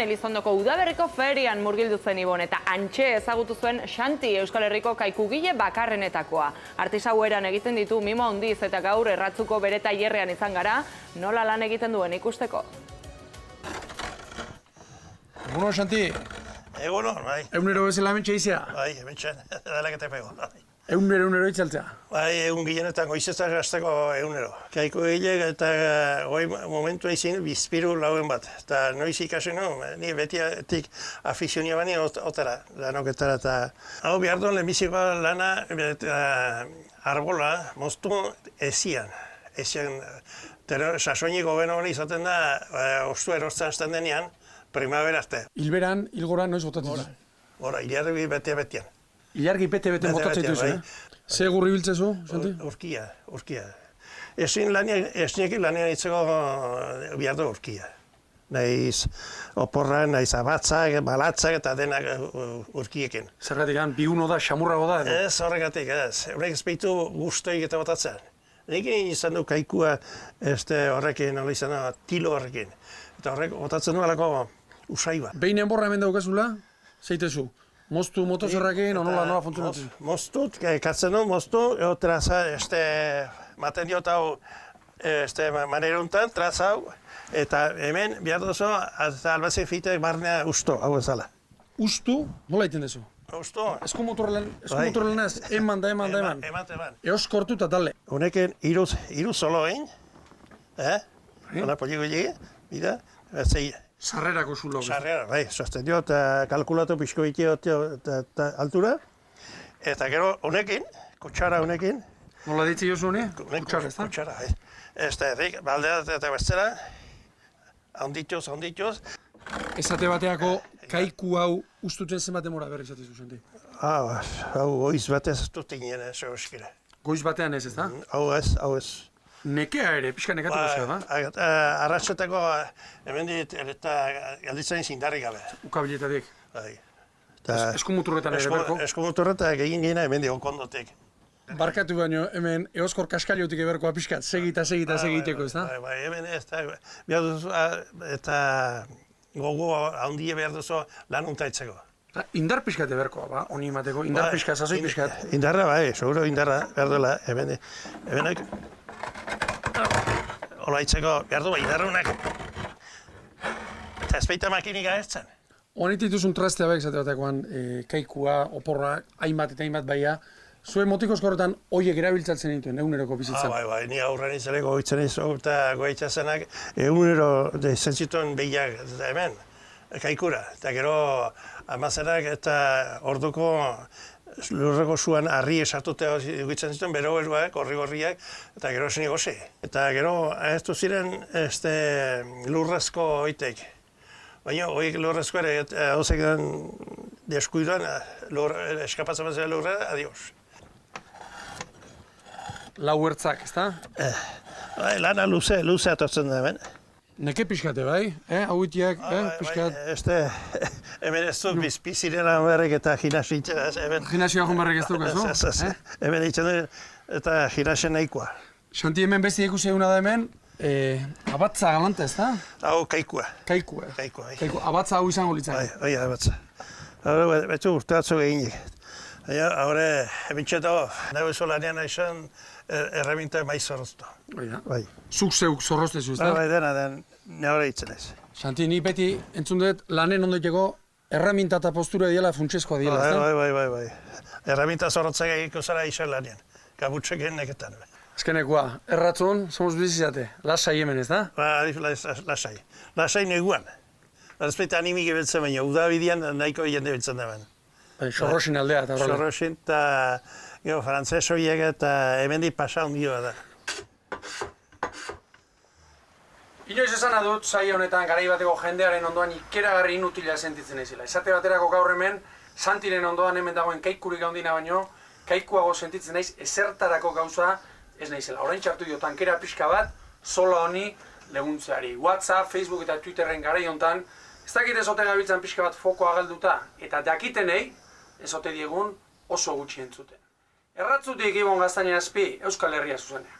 Elizondoko udaberriko ferian murgildu zen Ibon eta antxe ezagutu zuen Xanti Euskal Herriko kaikugile bakarrenetakoa. Artisau eran egiten ditu mimo handiz eta gaur erratzuko bere tailerrean izan gara, nola lan egiten duen ikusteko. Egunon, Xanti? Egunon, bai. Egunero bezala hemen txeizia? Bai, hemen txan, edalak eta pego. Egunero itzaltzea? Bai, egun gilenetan goizetan gazteko egunero. Kaiko gilek eta goi momentu izin bizpiru lauen bat. Eta noiz ikasi nu, ni betiatik afizionia bani otara, lanoketara. Eta hau behar duen lehenbiziko lana arbola moztu ezian. Ezian, sasoinik goben hori izaten da, ostu erostzen hasten denean, primavera arte. Hilberan, hilgora noiz botatzen zu? Hora, ilargi betian. Ilargi bete-bete botatzen duzu, Ze gurri biltzezu, Xanti? Urkia. Esnekin lanian itzeko behar du urkia. Naiz oporra, naiz abatzak, balatzak eta denak urkiekin. Zergatik, biuno da, xamurrago da? Ez, horregatik, ez. Horrek ez behitu guztoik eta botatzen. Nekin izan du kaikua horrekin, hori izan da, tilo horrekin. Eta horrek botatzen du alako usai bat. Behin enborra hemen daukazuela, zeitezu? Moztu motozerrakin, nola funtzionatzen? Moztut, katzen du, moztu, traza, maten diot hau, maneruntan, traza hau, eta hemen, behar duzu, albazen fitek barnea usto, hau ezala. Ustu, nola egiten duzu? Usto? Eskumotorrelan ez, eman da. Eman. Eoskortu eta tale. Honekin, iru zolo egin, hona poliko egin, bida, zei. Sarrerako zulo. Sarrera, bai, sosten dio, eta kalkulatu pixko itio eta altura. Eta gero honekin, kutsara honekin. Nola ditzi jozu honi? Kutsara, ez da? Kutsara, bai. Ez da, baldea eta bestera, handituz. Esate bateako kaiku hau ustutzen zenbat demora berri zatezu, Xanti? Hau goiz batez ez dut inen, eskire. Goiz batean ez, ez da? Hau ez. Nekea ere, pixka nekatuko zea, da? Arratxetako, hemen dit, eta galditzen zindarrik gabe. Ukabiletatik. Bai. Eskumuturretan ere berko? Eskumuturretak egin gina hemen dik okondotik. Barkatu baino, hemen eoskor kaskariotik eberkoa pixkat, segiteko, ez da? Bai, hemen ez da, behar duzu, eta gogo handie behar duzu lan untaitzeko. Indar pixkat eberkoa, ba, honi emateko, indar pixkat, sasoi pixkat. Indarra, bai, seguro indarra, behar duela, hemenek. Ola itzeko, behar du, indarrunak. Eta ez baita makinik ahertzen. Honetik dituzun trastea behar izate batekoan, kaikua, oporra, hainbat eta hainbat baia. Zuen motikozko horretan, horiek erabiltzatzen dituen, eguneroko bizitzen. Bai, ni aurren izaleko goitzen izo, eta goitzazenak egunero zentzituen behiak, hemen, kaikura. Eta gero, amazenak eta orduko lurreko zuan harri esartute egitzen zituen, bero beruak, gorri-gorriak, eta gero zen egosi. Eta gero, ez du ziren lurrezko oitek. Baina, horiek lurrezko ere, hauzek den deskuiduan, eskapatzen bat zela lurra, adios. Lau ertzak, ez da? Lana luze atortzen da hemen. Neke pixkate, bai? Hauitiak, pixkat? Hemen ez du bizpiziren berrek eta gimnasio. Gimnasioa joan berrek ez dukazu? Hemen ditzen du eta gimnasio nahikoa. Xanti, hemen besti ikusi eguna da hemen, abatza galanta, ez da? Hau kaikua. Kaikua. Abatza hau izango litzak. Bai, abatza. Hore, betzu urte batzu eginik. Hore, hemen txeto, nahi zolanean aizan, erreminta maiz zorroztu. Bai. Zuk zeuk zorroztezu, ez da? Bai, dena, nahore hitzen ez. Xanti, ni beti entzun dut lanen ondoiteko erreminta eta postura diela funtsezkoa diela, ez da? Bai. Erreminta zorrotzak egiko zara izan lanean. Gabutxek egin neketan. Azkenekoa, erratzun, somos bizizate, lasai hemen, ez da? Lasai. Lasai neguan. Lazpeita animik ebetzen baina, udabidean nahiko jende betzen da ben. Sorrosin aldea eta horrela. Sorrosin eta frantzesoiek eta hemendik pasa ondioa da. Inoiz esan adut, saio honetan garai bateko jendearen ondoan ikeragarri inutila sentitzen ezila. Esate baterako gaur hemen, Santiren ondoan hemen dagoen kaikurik handina baino, kaikuago sentitzen naiz ezertarako gauza ez naizela. Orain txartu dio tankera pixka bat, zola honi leguntzeari. WhatsApp, Facebook eta Twitterren garai honetan, ez dakit ezote gabiltzan pixka bat fokoa galduta, eta dakitenei, ezote diegun oso gutxi entzuten. Erratzutik Ibon Gaztaina Azpi, Euskal Herria zuzenean.